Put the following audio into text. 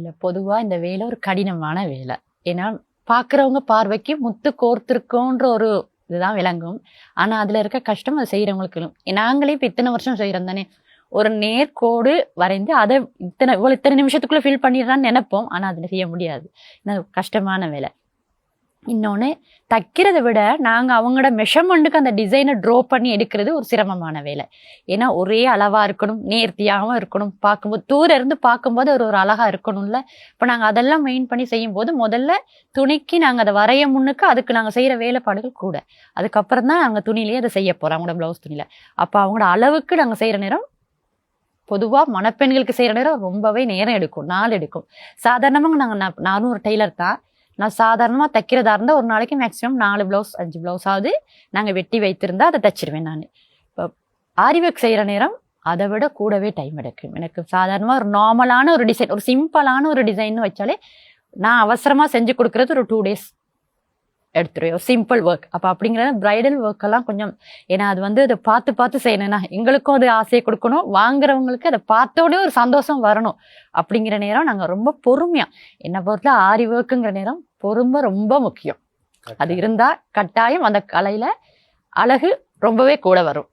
இல்லை, பொதுவாக இந்த வேலை ஒரு கடினமான வேலை. ஏன்னா பார்க்குறவங்க பார்வைக்கு முத்து கோர்த்துருக்கோன்ற ஒரு இதுதான் விளங்கும். ஆனால் அதில் இருக்க கஷ்டம் அதை செய்கிறவங்களுக்கு. நாங்களே இப்போ இத்தனை வருஷம் செய்கிறோம் தானே, ஒரு நேர்கோடு வரைந்து அதை இத்தனை நிமிஷத்துக்குள்ளே ஃபில் பண்ணிடுறான்னு நினைப்போம். ஆனால் அதில் செய்ய முடியாது. கஷ்டமான வேலை. இன்னொன்று, தைக்கிறத விட நாங்கள் அவங்களோட மெஷர்மெண்ட்டுக்கு அந்த டிசைனை ட்ரா பண்ணி எடுக்கிறது ஒரு சிரமமான வேலை. ஏன்னா ஒரே அளவாக இருக்கணும், நேர்த்தியாகவும் இருக்கணும், பார்க்கும்போது தூரம் இருந்து பார்க்கும்போது ஒரு அழகாக இருக்கணும்ல. இப்போ நாங்கள் அதெல்லாம் மெயின் பண்ணி செய்யும்போது முதல்ல துணிக்கு நாங்கள் அதை வரைய முன்னுக்கு அதுக்கு நாங்கள் செய்கிற வேலைப்பாடுகள் கூட. அதுக்கப்புறம் தான் நாங்கள் துணியிலேயே அதை செய்ய போகிறோம், அவங்களோட ப்ளவுஸ் துணியில். அப்போ அவங்களோட அளவுக்கு நாங்கள் செய்கிற நேரம், பொதுவாக மணப்பெண்களுக்கு செய்கிற நேரம் ரொம்பவே நேரம் எடுக்கும், நாள் எடுக்கும். சாதாரணமாக நானும் ஒரு டெய்லர் தான். நான் சாதாரணமாக தைக்கிறதா இருந்தால் ஒரு நாளைக்கு மேக்ஸிமம் 4 ப்ளவுஸ் 5 ப்ளவுஸாவது நாங்கள் வெட்டி வைத்திருந்தா அதை தைச்சிருவேன். நான் இப்போ ஆரி ஒர்க் செய்கிற நேரம் அதை விட கூடவே டைம் எடுக்கும் எனக்கு. சாதாரணமாக ஒரு நார்மலான ஒரு டிசைன், ஒரு சிம்பிளான ஒரு டிசைன்னு வச்சாலே நான் அவசரமாக செஞ்சு கொடுக்குறது ஒரு 2 days எடுத்துருவேன், சிம்பிள் ஒர்க். அப்போ அப்படிங்கிறத பிரைடல் ஒர்க்கெல்லாம் கொஞ்சம், ஏன்னா அது அதை பார்த்து செய்யணும்னா எங்களுக்கும் அது ஆசையை கொடுக்கணும், வாங்குறவங்களுக்கு அதை பார்த்தோடனே ஒரு சந்தோஷம் வரணும். அப்படிங்கிற நேரம் நாங்கள் ரொம்ப பொறுமையாக, என்னை பொறுத்த ஆரி ஒர்க்குங்கிற நேரம் பொறுமை ரொம்ப முக்கியம். அது இருந்தால் கட்டாயம் அந்த கலையில் அழகு ரொம்பவே கூட வரும்.